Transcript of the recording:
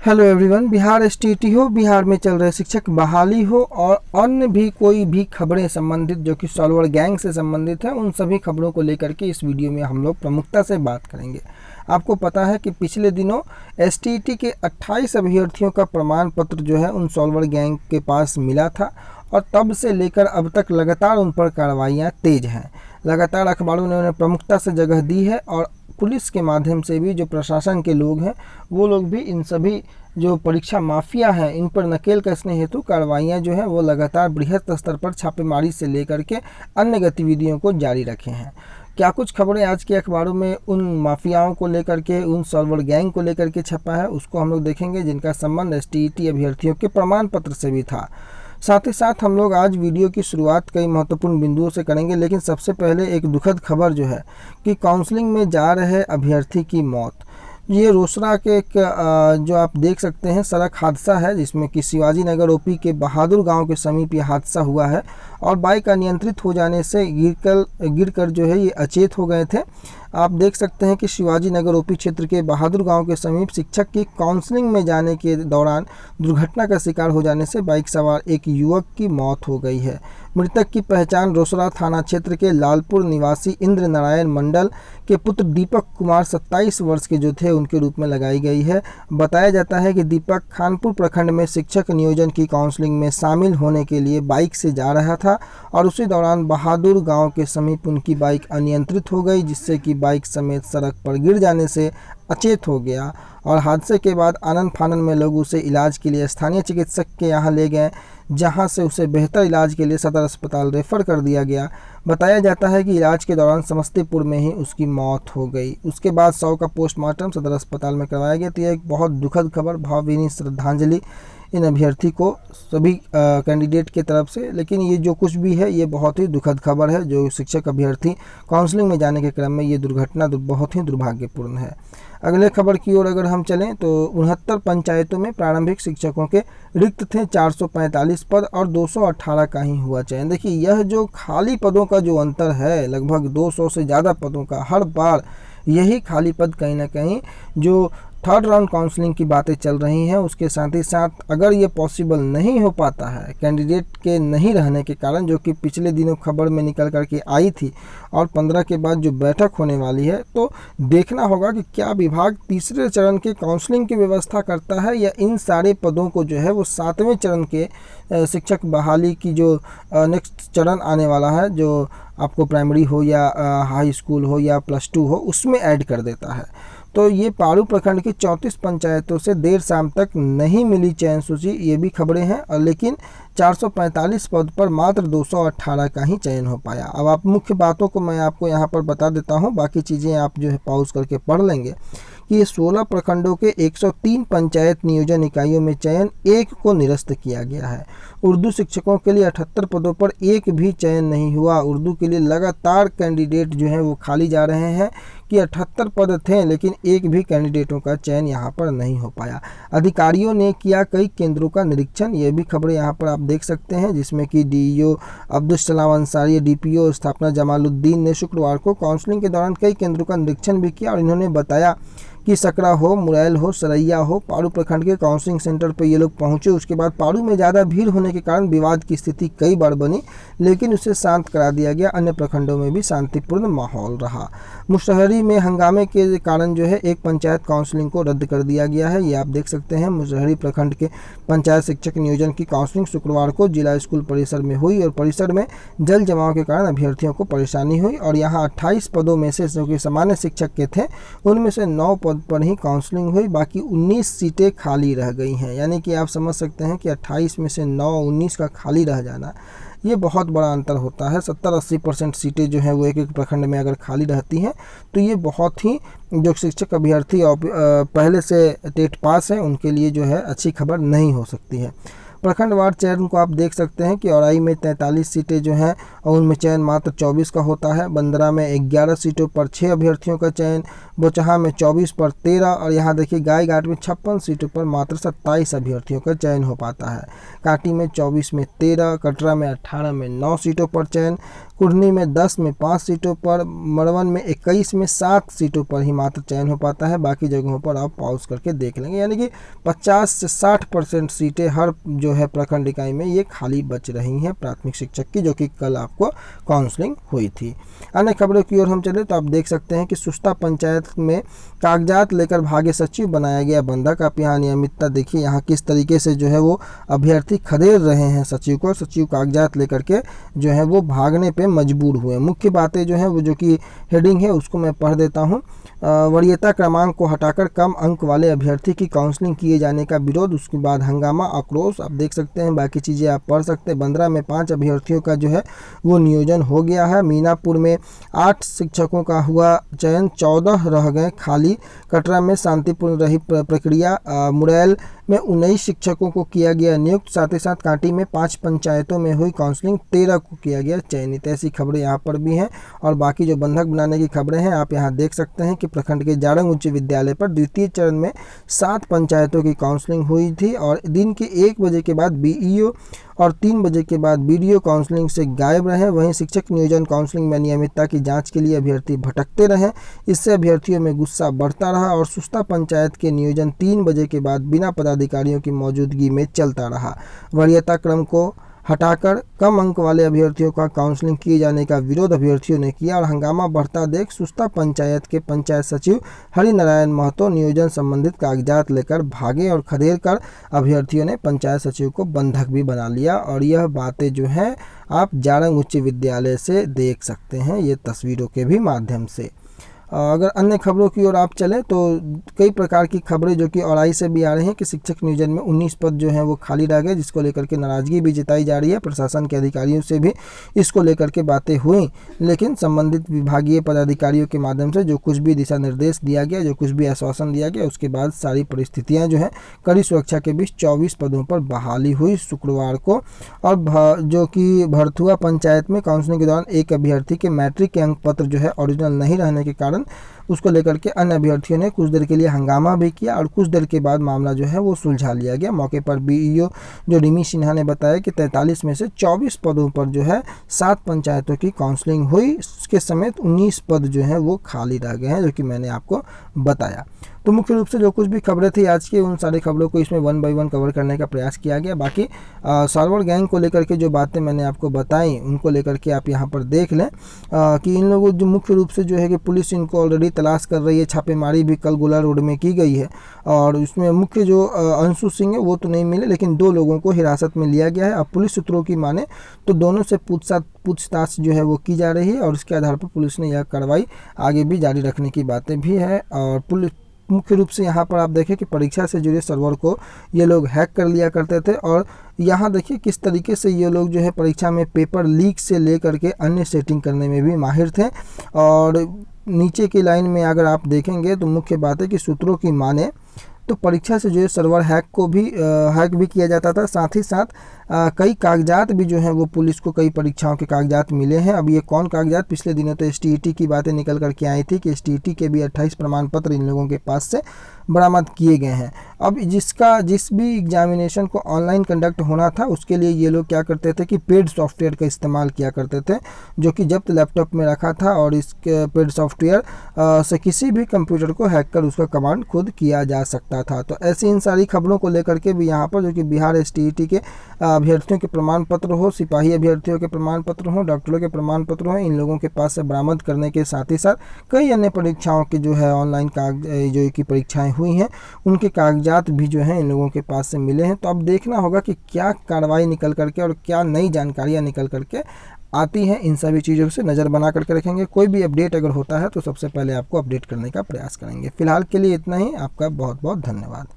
Hello everyone. Bihar STET हो, बिहार में चल रहे शिक्षक बहाली हो और अन्य भी कोई भी खबरें संबंधित जो कि सॉल्वर गैंग से संबंधित है, उन सभी खबरों को लेकर के इस वीडियो में हम लोग प्रमुखता से बात करेंगे। आपको पता है कि पिछले दिनों एसटीईटी के 28 अभ्यर्थियों का प्रमाण पत्र जो है उन सॉल्वर गैंग के पास मिला था और तब से लेकर अब तक लगातार उन पर कार्रवाइयाँ तेज हैं। लगातार अखबारों ने उन्हें प्रमुखता से जगह दी है और पुलिस के माध्यम से भी जो प्रशासन के लोग हैं वो लोग भी इन सभी जो परीक्षा माफिया हैं इन पर नकेल कसने हेतु कार्रवाइयाँ जो हैं वो लगातार बृहद स्तर पर छापेमारी से लेकर के अन्य गतिविधियों को जारी रखे हैं। क्या कुछ खबरें आज के अखबारों में उन माफियाओं को लेकर के, उन सॉल्वर गैंग को लेकर के छपा है, उसको हम लोग देखेंगे, जिनका संबंध एसटीईटी अभ्यर्थियों के प्रमाण पत्र से भी था। साथ ही साथ हम लोग आज वीडियो की शुरुआत कई महत्वपूर्ण बिंदुओं से करेंगे, लेकिन सबसे पहले एक दुखद खबर जो है कि काउंसलिंग में जा रहे अभ्यर्थी की मौत। ये रोसड़ा के जो आप देख सकते हैं सड़क हादसा है, जिसमें कि शिवाजी नगर ओपी के बहादुर गांव के समीप ये हादसा हुआ है और बाइक अनियंत्रित हो जाने से गिरकर जो है ये अचेत हो गए थे। आप देख सकते हैं कि शिवाजी नगर ओपी क्षेत्र के बहादुर गांव के समीप शिक्षक की काउंसलिंग में जाने के दौरान दुर्घटना का शिकार हो जाने से बाइक सवार एक युवक की मौत हो गई है। मृतक की पहचान रोसड़ा थाना क्षेत्र के लालपुर निवासी इंद्र नारायण मंडल के पुत्र दीपक कुमार 27 वर्ष के जो थे उनके रूप में लगाई गई है। बताया जाता है कि दीपक खानपुर प्रखंड में शिक्षक नियोजन की काउंसलिंग में शामिल होने के लिए बाइक से जा रहा था और उसी दौरान बहादुर गांव के समीप उनकी बाइक अनियंत्रित हो गई, जिससे कि बाइक समेत सड़क पर गिर जाने से अचेत हो गया और हादसे के बाद आनन फानन में लोग उसे इलाज के लिए स्थानीय चिकित्सक के यहां ले गए, जहां से उसे बेहतर इलाज के लिए सदर अस्पताल रेफर कर दिया गया। बताया जाता है कि इलाज के दौरान समस्तीपुर में ही उसकी मौत हो गई। उसके बाद शव का पोस्टमार्टम सदर अस्पताल में करवाया गया। तो यह एक बहुत दुखद खबर, भावभीनी श्रद्धांजलि इन अभ्यर्थी को सभी कैंडिडेट के तरफ से। लेकिन ये जो कुछ भी है ये बहुत ही दुखद खबर है। जो शिक्षक अभ्यर्थी काउंसलिंग में जाने के क्रम में ये दुर्घटना बहुत ही दुर्भाग्यपूर्ण है। अगले खबर की ओर अगर हम चलें तो 69 पंचायतों में प्रारंभिक शिक्षकों के रिक्त थे 445 पद और 218 का ही हुआ चयन। देखिए, यह जो खाली पदों का जो अंतर है, लगभग 200 से ज़्यादा पदों का, हर बार यही खाली पद कहीं ना कहीं जो थर्ड राउंड काउंसलिंग की बातें चल रही हैं, उसके साथ ही साथ अगर ये पॉसिबल नहीं हो पाता है कैंडिडेट के नहीं रहने के कारण, जो कि पिछले दिनों खबर में निकल करके आई थी और 15 के बाद जो बैठक होने वाली है, तो देखना होगा कि क्या विभाग तीसरे चरण के काउंसलिंग की व्यवस्था करता है या इन सारे पदों को जो है वो 7वें चरण के शिक्षक बहाली की जो नेक्स्ट चरण आने वाला है, जो आपको प्राइमरी हो या हाई स्कूल हो या +2 हो, उसमें ऐड कर देता है। तो ये पारू प्रखंड की 34 पंचायतों से देर शाम तक नहीं मिली चयन सूची, ये भी खबरें हैं। और लेकिन 445 पद पर मात्र 218 का ही चयन हो पाया। अब आप मुख्य बातों को मैं आपको यहाँ पर बता देता हूँ, बाकी चीज़ें आप जो है पॉज करके पढ़ लेंगे कि ये 16 प्रखंडों के 103 पंचायत नियोजन इकाइयों में चयन 1 को निरस्त किया गया है। उर्दू शिक्षकों के लिए 78 पदों पर एक भी चयन नहीं हुआ। उर्दू के लिए लगातार कैंडिडेट जो हैं वो खाली जा रहे हैं कि 78 पद थे, लेकिन एक भी कैंडिडेटों का चयन यहाँ पर नहीं हो पाया। अधिकारियों ने किया कई केंद्रों का निरीक्षण, ये भी खबरें यहाँ पर आप देख सकते हैं, जिसमें कि डीईओ अब्दुल सलाम अंसारी, डीपीओ स्थापना जमालुद्दीन ने शुक्रवार को काउंसलिंग के दौरान कई केंद्रों का निरीक्षण भी किया और इन्होंने बताया कि सकरा हो, मुरैल हो, सरैया हो, पारू प्रखंड के काउंसलिंग सेंटर पर ये लोग पहुंचे। उसके बाद पारू में ज़्यादा भीड़ होने के कारण विवाद की स्थिति कई बार बनी, लेकिन उसे शांत करा दिया गया। अन्य प्रखंडों में भी शांतिपूर्ण माहौल रहा। मुशहरी में हंगामे के कारण जो है एक पंचायत काउंसलिंग को रद्द कर दिया गया है, ये आप देख सकते हैं। मुशहरी प्रखंड के पंचायत शिक्षक नियोजन की काउंसलिंग शुक्रवार को जिला स्कूल परिसर में हुई और परिसर में जल जमाव के कारण अभ्यर्थियों को परेशानी हुई और यहाँ 28 पदों में से जो कि सामान्य शिक्षक के थे उनमें से 9 पद पर ही काउंसलिंग हुई, बाकी 19 सीटें खाली रह गई हैं। यानी कि आप समझ सकते हैं कि 28 में से 9, 19 का खाली रह जाना, ये बहुत बड़ा अंतर होता है। 70-80% सीटें जो हैं वो एक प्रखंड में अगर खाली रहती हैं तो ये बहुत ही, जो शिक्षक अभ्यर्थी पहले से टेट पास हैं उनके लिए जो है अच्छी खबर नहीं हो सकती है। प्रखंडवार चयन को आप देख सकते हैं कि औराई में 43 सीटें जो हैं और उनमें चयन मात्र 24 का होता है। बंदरा में 11 सीटों पर 6 अभ्यर्थियों का चयन, बोचहा में 24 पर 13 और यहाँ देखिए गायघाट में 56 सीटों पर मात्र 27 अभ्यर्थियों का चयन हो पाता है। काटी में 24 में 13, कटरा में 18 में 9 सीटों पर चयन, कुढ़नी में 10 में 5 सीटों पर, मरवन में 21 में 7 सीटों पर ही मात्र चयन हो पाता है। बाकी जगहों पर आप पॉज करके देख लेंगे, यानी कि 50 से 60% सीटें हर जो है प्रखंड इकाई में ये खाली बच रही हैं प्राथमिक शिक्षक की, जो कि कल आपको काउंसलिंग हुई थी। अन्य खबरों की ओर हम चले तो आप देख सकते हैं कि सुस्ता पंचायत में कागजात लेकर भागे सचिव बनाया गया बंधक। आप यहाँ नियमितता देखिए, यहाँ किस तरीके से जो है वो अभ्यर्थी खदेड़ रहे हैं सचिव को, सचिव कागजात लेकर के जो है वो भागने पे मजबूर हुए। मुख्य बातें जो है वो जो कि हेडिंग है उसको मैं पढ़ देता हूँ। वरीयता क्रमांक को हटाकर कम अंक वाले अभ्यर्थी की काउंसलिंग किए जाने का विरोध, उसके बाद हंगामा आक्रोश। आप देख सकते हैं, बाकी चीज़ें आप पढ़ सकते हैं। 15 में 5 अभ्यर्थियों का जो है वो नियोजन हो गया है। मीनापुर में 8 शिक्षकों का हुआ चयन, 14 रह गए खाली। कटरा में शांतिपूर्ण रही प्रक्रिया। मुरैल में 19 शिक्षकों को किया गया नियुक्त। साथ ही साथ कांटी में 5 पंचायतों में हुई काउंसलिंग, 13 को किया गया चयनित। ऐसी खबरें यहाँ पर भी हैं। और बाकी जो बंधक बनाने की खबरें हैं आप यहाँ देख सकते हैं कि प्रखंड के जारंग उच्च विद्यालय पर द्वितीय चरण में 7 पंचायतों की काउंसलिंग हुई थी और दिन के 1 बजे के बाद बीईओ और 3 बजे के बाद बीडीओ काउंसलिंग से गायब रहे। वहीं शिक्षक नियोजन काउंसलिंग में नियमितता की जांच के लिए अभ्यर्थी भटकते रहे। इससे अभ्यर्थियों में गुस्सा बढ़ता रहा और सुस्ता पंचायत के नियोजन 3 बजे के बाद बिना पदाधिकारियों की मौजूदगी में चलता रहा। वरीयता क्रम को हटाकर कम अंक वाले अभ्यर्थियों का काउंसलिंग किए जाने का विरोध अभ्यर्थियों ने किया और हंगामा बढ़ता देख सुस्ता पंचायत के पंचायत सचिव हरिनारायण महतो नियोजन संबंधित कागजात लेकर भागे और खदेड़ कर अभ्यर्थियों ने पंचायत सचिव को बंधक भी बना लिया। और यह बातें जो हैं आप जारंग उच्च विद्यालय से देख सकते हैं, ये तस्वीरों के भी माध्यम से। अगर अन्य खबरों की ओर आप चलें तो कई प्रकार की खबरें जो कि औराई से भी आ रही हैं कि शिक्षक नियोजन में 19 पद जो हैं वो खाली रह गए, जिसको लेकर के नाराजगी भी जताई जा रही है। प्रशासन के अधिकारियों से भी इसको लेकर के बातें हुई, लेकिन संबंधित विभागीय पदाधिकारियों के माध्यम से जो कुछ भी दिशा निर्देश दिया गया, जो कुछ भी आश्वासन दिया गया, उसके बाद सारी परिस्थितियाँ जो हैं कड़ी सुरक्षा के बीच 24 पदों पर बहाली हुई शुक्रवार को। और जो कि भरथुआ पंचायत में काउंसलिंग के दौरान एक अभ्यर्थी के मैट्रिक के अंक पत्र जो है ओरिजिनल नहीं रहने के कारण उसको लेकर के अन्य अभ्यर्थियों ने कुछ देर के लिए हंगामा भी किया और कुछ देर के बाद मामला जो है वो सुलझा लिया गया। मौके पर बीईओ जो रिमी सिन्हा ने बताया कि 43 में से 24 पदों पर जो है 7 पंचायतों की काउंसलिंग हुई, इसके समेत 19 पद जो हैं वो खाली रह गए हैं, जो कि मैंने आपको बताया। तो मुख्य रूप से जो कुछ भी खबरें थी आज की, उन सारी खबरों को इसमें 1 बाय 1 कवर करने का प्रयास किया गया। बाकी सालवर गैंग को लेकर के जो बातें मैंने आपको बताई उनको लेकर के आप यहाँ पर देख लें कि इन लोगों जो मुख्य रूप से जो है कि पुलिस इनको ऑलरेडी तलाश कर रही है। छापेमारी भी कल गोला रोड में की गई है और इसमें मुख्य जो अंशु सिंह है वो तो नहीं मिले, लेकिन 2 लोगों को हिरासत में लिया गया है। अब पुलिस सूत्रों की माने तो दोनों से पूछताछ जो है वो की जा रही है और इसके आधार पर पुलिस ने यह कार्रवाई आगे भी जारी रखने की बातें भी है। और पुलिस मुख्य रूप से यहाँ पर आप देखें कि परीक्षा से जुड़े सर्वर को ये लोग हैक कर लिया करते थे और यहाँ देखिए किस तरीके से ये लोग जो है परीक्षा में पेपर लीक से लेकर के अन्य सेटिंग करने में भी माहिर थे। और नीचे की लाइन में अगर आप देखेंगे तो मुख्य बात है कि सूत्रों की माने तो परीक्षा से जो है सर्वर हैक भी किया जाता था। साथ ही साथ कई कागजात भी जो हैं वो पुलिस को कई परीक्षाओं के कागजात मिले हैं। अब ये कौन कागजात, पिछले दिनों तो एसटीईटी की बातें निकल करके आई थी कि एसटीईटी के भी 28 प्रमाण पत्र इन लोगों के पास से बरामद किए गए हैं। अब जिस भी एग्जामिनेशन को ऑनलाइन कंडक्ट होना था उसके लिए ये लोग क्या करते थे कि पेड सॉफ्टवेयर का इस्तेमाल किया करते थे, जो कि जब्त लैपटॉप में रखा था और इस पेड सॉफ्टवेयर से किसी भी कंप्यूटर को हैक कर उसका कमांड खुद किया जा सकता था। तो ऐसी इन सारी खबरों को लेकर के भी यहाँ पर जो कि बिहार एसटीईटी के अभ्यर्थियों के प्रमाण पत्र हो, सिपाही अभ्यर्थियों के प्रमाण पत्र हो, डॉक्टरों के प्रमाण पत्र हो, इन लोगों के पास से बरामद करने के साथ ही साथ कई अन्य परीक्षाओं के जो है ऑनलाइन जो कि परीक्षाएं हुई हैं उनके कागजात भी जो हैं इन लोगों के पास से मिले हैं। तो अब देखना होगा कि क्या कार्रवाई निकल करके और क्या नई जानकारियाँ निकल करके आती हैं। इन सभी चीज़ों से नज़र बना करके रखेंगे। कोई भी अपडेट अगर होता है तो सबसे पहले आपको अपडेट करने का प्रयास करेंगे। फिलहाल के लिए इतना ही। आपका बहुत बहुत धन्यवाद।